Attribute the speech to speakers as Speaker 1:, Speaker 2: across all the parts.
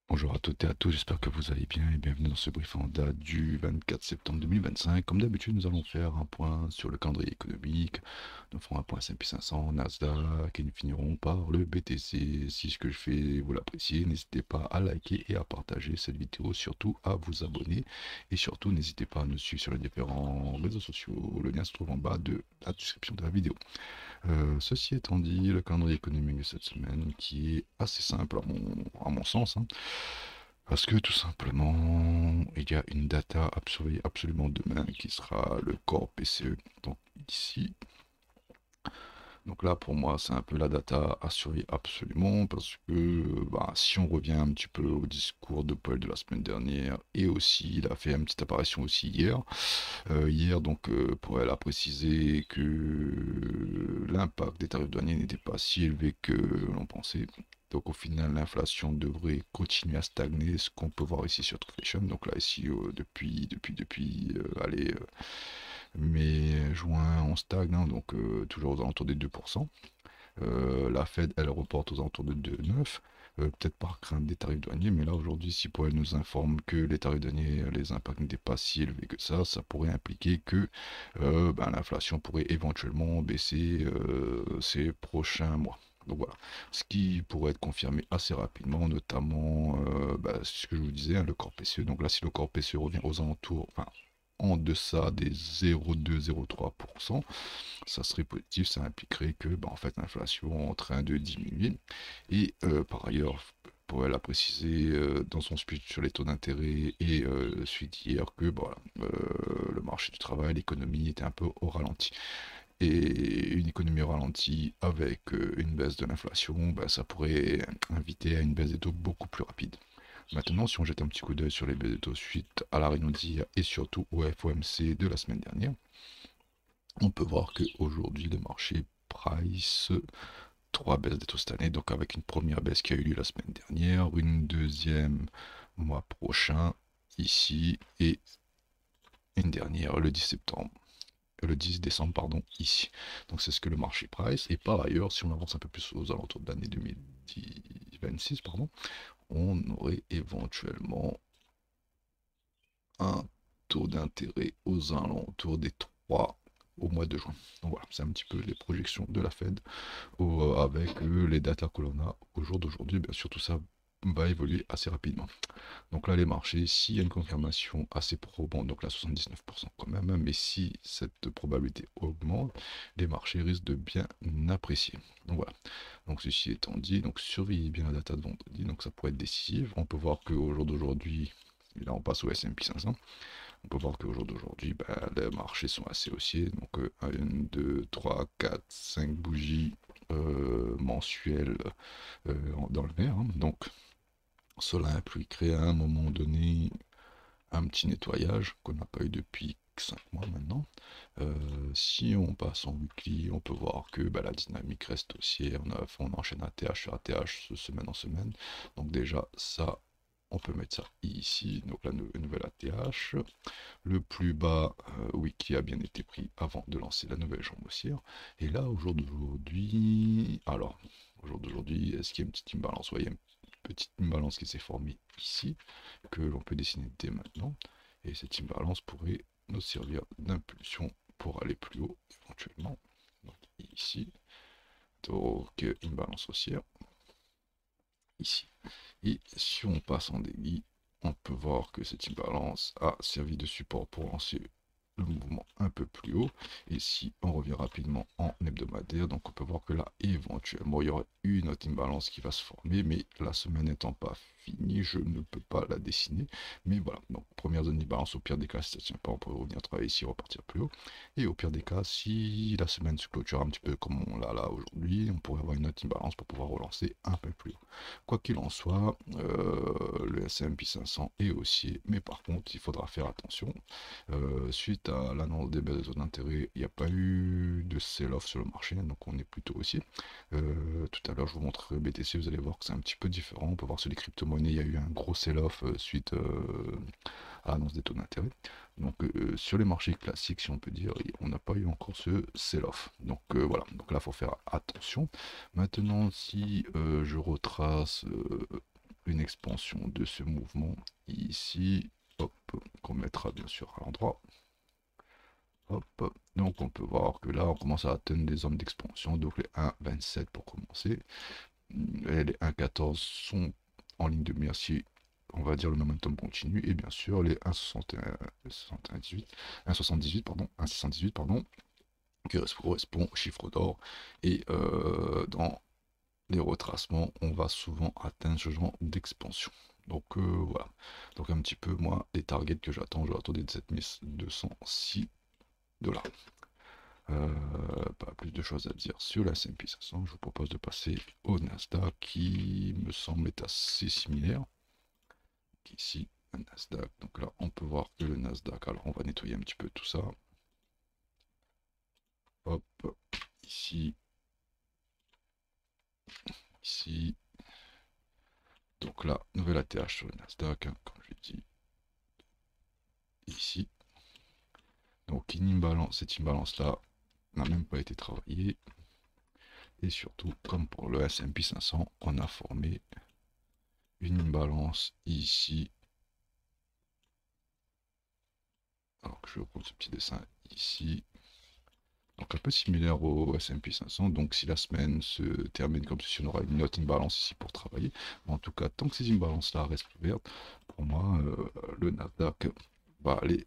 Speaker 1: Bonjour à toutes et à tous, j'espère que vous allez bien et bienvenue dans ce brief en date du 24 septembre 2025. Comme d'habitude, nous allons faire un point sur le calendrier économique, nous ferons un point S&P 500, Nasdaq et nous finirons par le BTC. Si ce que je fais vous l'appréciez, n'hésitez pas à liker et à partager cette vidéo, surtout à vous abonner et surtout n'hésitez pas à nous suivre sur les différents réseaux sociaux. Le lien se trouve en bas de la description de la vidéo. Ceci étant dit, le calendrier économique de cette semaine qui est assez simple à mon sens, hein, parce que tout simplement, il y a une data à surveiller absolument demain qui sera le corps PCE. Donc ici, donc là pour moi c'est un peu la data à surveiller absolument parce que bah, si on revient un petit peu au discours de Paul de la semaine dernière et aussi il a fait une petite apparition aussi hier. Hier donc pour elle a précisé que l'impact des tarifs douaniers n'était pas si élevé que l'on pensait. Donc au final, l'inflation devrait continuer à stagner, ce qu'on peut voir ici sur Truflation. Donc là, ici, allez, mai, juin, on stagne, hein, donc toujours aux alentours des 2%. La Fed, elle reporte aux alentours de 2,9, peut-être par crainte des tarifs douaniers, mais là aujourd'hui, si pour elle nous informe que les tarifs douaniers, les impacts n'étaient pas si élevés que ça pourrait impliquer que ben, l'inflation pourrait éventuellement baisser ces prochains mois. Donc voilà, ce qui pourrait être confirmé assez rapidement, notamment bah, ce que je vous disais, hein, le corps PCE. Donc là, si le corps PCE revient aux alentours, enfin en deçà des 0,2-0,3%, ça serait positif, ça impliquerait que bah, en fait l'inflation est en train de diminuer. Et par ailleurs, pour elle a précisé dans son speech sur les taux d'intérêt et celui d'hier que bah, le marché du travail, l'économie était un peu au ralenti. Et une économie au ralenti avec une baisse de l'inflation, bah, ça pourrait inviter à une baisse des taux beaucoup plus rapide. Maintenant, si on jette un petit coup d'œil sur les baisses de taux suite à la réunion d'hier et surtout au FOMC de la semaine dernière, on peut voir qu'aujourd'hui, le marché price trois baisses des taux cette année, donc avec une première baisse qui a eu lieu la semaine dernière, une deuxième mois prochain, ici, et une dernière le 10 septembre. Le 10 décembre, pardon, ici. Donc c'est ce que le marché price. Et par ailleurs, si on avance un peu plus aux alentours de l'année 2026, pardon, on aurait éventuellement un taux d'intérêt aux alentours des 3 au mois de juin. Donc voilà, c'est un petit peu les projections de la Fed avec les datas que l'on a au jour d'aujourd'hui. Bien sûr, tout ça va évoluer assez rapidement. Donc là, les marchés, s'il y a une confirmation assez probante, donc là 79% quand même, hein, mais si cette probabilité augmente, les marchés risquent de bien apprécier. Donc voilà. Donc ceci étant dit, donc surveillez bien la data de vendredi, donc ça pourrait être décisif. On peut voir qu'au jour d'aujourd'hui, là on passe au S&P 500, on peut voir qu'au jour d'aujourd'hui, bah, les marchés sont assez haussiers. Donc 1, 2, 3, 4, 5 bougies mensuelles dans le vert, hein. Donc cela impliquerait à un moment donné un petit nettoyage qu'on n'a pas eu depuis 5 mois maintenant. Si on passe en weekly, on peut voir que bah, la dynamique reste haussière. On enchaîne ATH sur ATH semaine en semaine. Donc déjà, ça, on peut mettre ça ici. Donc la nouvelle ATH. Le plus bas, oui, qui a bien été pris avant de lancer la nouvelle jambe haussière. Et là, au jour d'aujourd'hui, alors, au jour d'aujourd'hui, est-ce qu'il y a une petite imbalance? Oui, il y a une petite imbalance qui s'est formée ici, que l'on peut dessiner dès maintenant. Et cette imbalance pourrait nous servir d'impulsion pour aller plus haut, éventuellement. Donc ici, donc imbalance haussière, ici. Et si on passe en daily, on peut voir que cette imbalance a servi de support pour lancer le mouvement un peu plus haut. Et si on revient rapidement en hebdomadaire, donc on peut voir que là, éventuellement, il y aurait une autre imbalance qui va se former, mais la semaine n'étant pas finie, je ne peux pas la dessiner. Mais voilà, donc première zone d'imbalance, au pire des cas, si ça ne tient pas, on pourrait revenir travailler ici, repartir plus haut. Et au pire des cas, si la semaine se clôture un petit peu comme on l'a là aujourd'hui, on pourrait avoir une autre imbalance pour pouvoir relancer un peu plus haut. Quoi qu'il en soit, le S&P 500 est haussier, mais par contre, il faudra faire attention. Suite à l'annonce des baisses de taux d'intérêt, il n'y a pas eu de sell-off sur le marché, donc on est plutôt haussier. Tout à l'heure, je vous montrerai BTC, vous allez voir que c'est un petit peu différent. On peut voir sur les crypto-monnaies, il y a eu un gros sell-off suite à l'annonce des taux d'intérêt. Donc sur les marchés classiques, si on peut dire, on n'a pas eu encore ce sell-off. Donc voilà, donc là, il faut faire attention. Maintenant, si je retrace une expansion de ce mouvement ici, hop, qu'on mettra bien sûr à l'endroit. Hop, donc on peut voir que là on commence à atteindre des zones d'expansion, donc les 1,27 pour commencer, et les 1,14 sont en ligne de mire si on va dire le momentum continue, et bien sûr les 1,78 pardon, 1,78 pardon, qui correspond au chiffre d'or, et dans les retracements on va souvent atteindre ce genre d'expansion. Donc voilà, donc un petit peu moi les targets que j'attends, je vais attendre des 7206 $. Pas plus de choses à dire sur la S&P 500. Je vous propose de passer au Nasdaq qui me semble être assez similaire. Ici, un Nasdaq. Donc là, on peut voir que le Nasdaq, alors on va nettoyer un petit peu tout ça. Hop, ici, ici. Donc là, nouvelle ATH sur le Nasdaq, hein, comme je l'ai dit. Ici. Donc une imbalance, cette imbalance-là n'a même pas été travaillée. Et surtout, comme pour le S&P 500, on a formé une imbalance ici. Alors que je reprends ce petit dessin ici. Donc un peu similaire au S&P 500. Donc si la semaine se termine comme ceci, on aura une autre imbalance ici pour travailler. Mais en tout cas, tant que ces imbalances-là restent ouvertes, pour moi, le Nasdaq va aller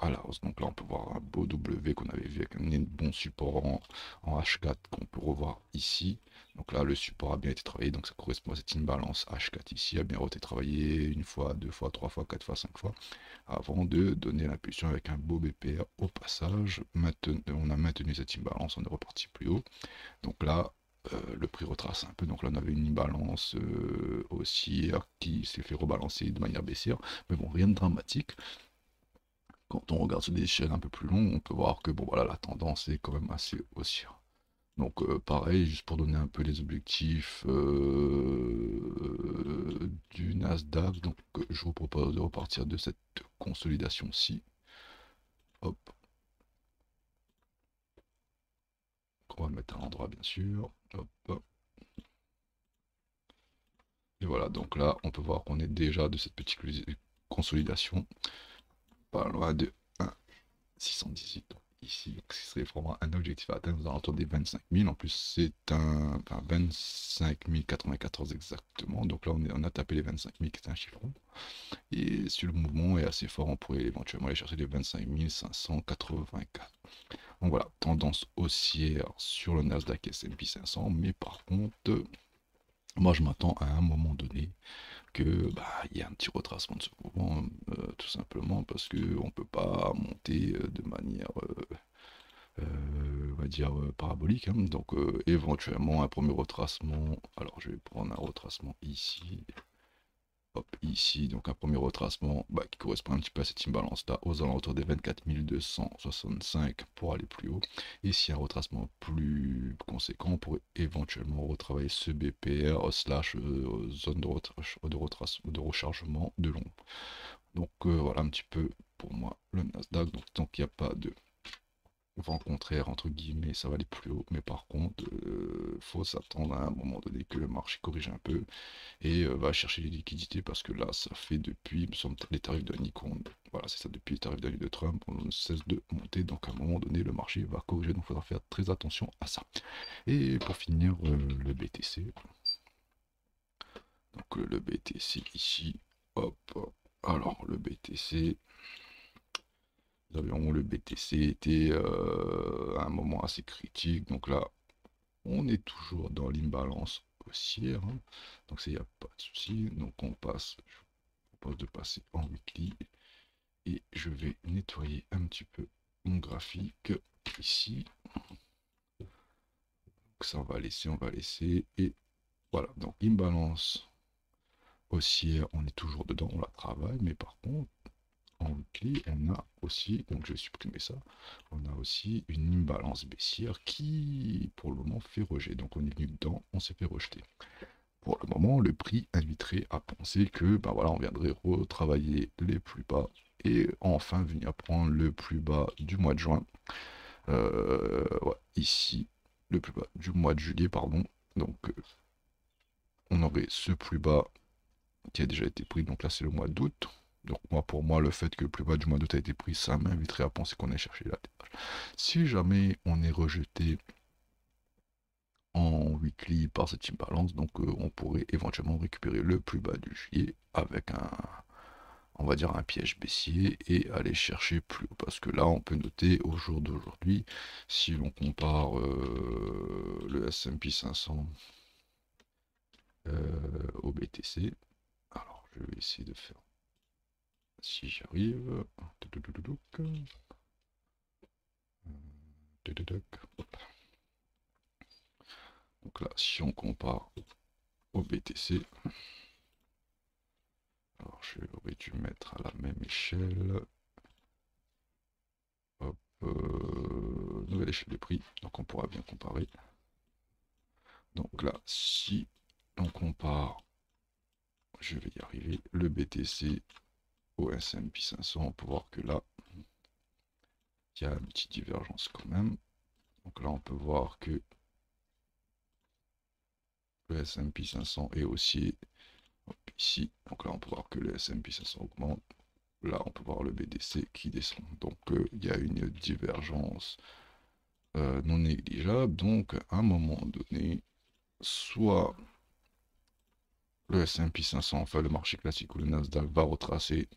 Speaker 1: à la hausse. Donc là, on peut voir un beau W qu'on avait vu avec un bon support en H4 qu'on peut revoir ici. Donc là, le support a bien été travaillé, donc ça correspond à cette imbalance H4 ici, a bien été travaillé une fois, deux fois, trois fois, quatre fois, cinq fois, avant de donner l'impulsion avec un beau BPR au passage. On a maintenu cette imbalance, on est reparti plus haut. Donc là, le prix retrace un peu. Donc là, on avait une imbalance haussière qui s'est fait rebalancer de manière baissière. Mais bon, rien de dramatique. Quand on regarde sur des échelles un peu plus longues, on peut voir que bon voilà, la tendance est quand même assez haussière. Donc pareil, juste pour donner un peu les objectifs du Nasdaq, donc je vous propose de repartir de cette consolidation-ci. Hop. On va mettre à l'endroit bien sûr. Hop. Et voilà, donc là on peut voir qu'on est déjà de cette petite consolidation. Pas loin de 1,618 ici, donc ce serait vraiment un objectif à atteindre aux alentours des 25 000. En plus, c'est un 25 094 exactement. Donc là, on a tapé les 25 000 qui est un chiffre rond. Et si le mouvement est assez fort, on pourrait éventuellement aller chercher les 25 584. Donc voilà, tendance haussière sur le Nasdaq S&P 500. Mais par contre, moi je m'attends à un moment donné que il y a un petit retracement de ce mouvement, tout simplement parce que on peut pas monter de manière on va dire parabolique, hein. Donc éventuellement un premier retracement. Alors je vais prendre un retracement ici, hop, ici, donc un premier retracement qui correspond un petit peu à cette imbalance là, aux alentours des 24 265 pour aller plus haut. Et si un retracement plus conséquent, on pourrait éventuellement retravailler ce BPR slash zone de rechargement de long. Donc voilà un petit peu pour moi le Nasdaq. Donc tant qu'il n'y a pas de vent contraire, entre guillemets, ça va aller plus haut. Mais par contre, faut s'attendre à un moment donné que le marché corrige un peu et va chercher les liquidités parce que là, ça fait depuis, il me semble, les tarifs de Nikon. Voilà, c'est ça, depuis les tarifs de Trump, on ne cesse de monter. Donc à un moment donné, le marché va corriger. Donc il faudra faire très attention à ça. Et pour finir, le BTC. Donc le BTC ici, hop. Alors le BTC. Nous avions le BTC était à un moment assez critique. Donc là, on est toujours dans l'imbalance haussière, hein. Donc il n'y a pas de souci. Donc on passe, je vous propose de passer en weekly. Et je vais nettoyer un petit peu mon graphique ici. Donc ça on va laisser. Et voilà, donc imbalance haussière, on est toujours dedans, on la travaille. Mais par contre, en weekly, on a aussi, donc je vais supprimer ça, on a aussi une imbalance baissière qui, pour le moment, fait rejet. Donc on est venu dedans, on s'est fait rejeter. Pour le moment, le prix inviterait à penser que, voilà, on viendrait retravailler les plus bas et enfin venir prendre le plus bas du mois de juin. Ouais, ici, le plus bas du mois de juillet, pardon. Donc on aurait ce plus bas qui a déjà été pris, donc là c'est le mois d'août. Donc moi, pour moi, le fait que le plus bas du mois d'août a été pris, ça m'inviterait à penser qu'on ait cherché la TH. Si jamais on est rejeté en weekly par cette imbalance, donc on pourrait éventuellement récupérer le plus bas du juillet avec un, on va dire un piège baissier et aller chercher plus haut, parce que là on peut noter au jour d'aujourd'hui, si l'on compare le S&P 500 au BTC, alors je vais essayer de faire, si j'arrive, donc là si on compare au BTC, alors j'aurais dû mettre à la même échelle, hop, nouvelle échelle de prix, donc on pourra bien comparer. Donc là, si on compare, je vais y arriver, le BTC au S&P 500, on peut voir que là, il y a une petite divergence quand même. Donc là, on peut voir que le S&P 500 est haussier ici. Donc là, on peut voir que le S&P 500 augmente. Là, on peut voir le BTC qui descend. Donc, il y a une divergence non négligeable. Donc, à un moment donné, soit le S&P 500, enfin le marché classique ou le Nasdaq va retracer,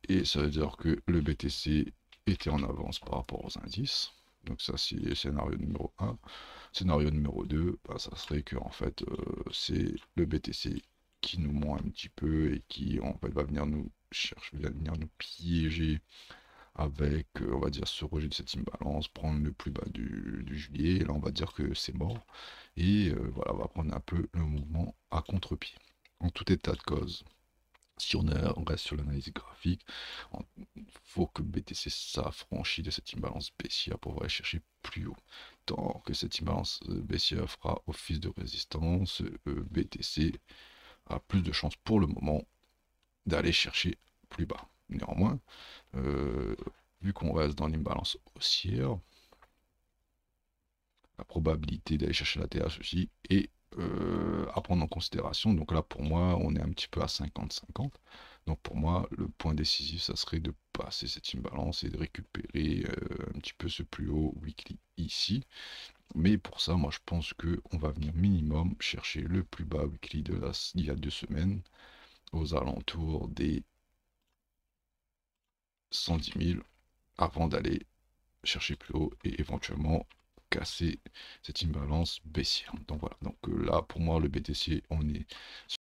Speaker 1: et ça veut dire que le BTC était en avance par rapport aux indices. Donc ça c'est le scénario numéro 1. Scénario numéro 2, bah, ça serait que en fait c'est le BTC qui nous ment un petit peu et qui en fait va venir nous chercher, va venir nous piéger avec, on va dire, ce rejet de cette imbalance, prendre le plus bas du juillet, et là on va dire que c'est mort, et voilà, on va prendre un peu le mouvement à contre-pied. En tout état de cause, si on reste sur l'analyse graphique, il faut que BTC s'affranchisse de cette imbalance baissière pour aller chercher plus haut. Tant que cette imbalance baissière fera office de résistance, BTC a plus de chances pour le moment d'aller chercher plus bas. Néanmoins, vu qu'on reste dans l'imbalance haussière, la probabilité d'aller chercher la TH aussi est à prendre en considération. Donc là, pour moi, on est un petit peu à 50-50. Donc pour moi, le point décisif, ça serait de passer cette imbalance et de récupérer un petit peu ce plus haut weekly ici. Mais pour ça, moi, je pense qu'on va venir minimum chercher le plus bas weekly il y a 2 semaines, aux alentours des 110 000, avant d'aller chercher plus haut et éventuellement casser cette imbalance baissière. Donc voilà, donc là pour moi le BTC on est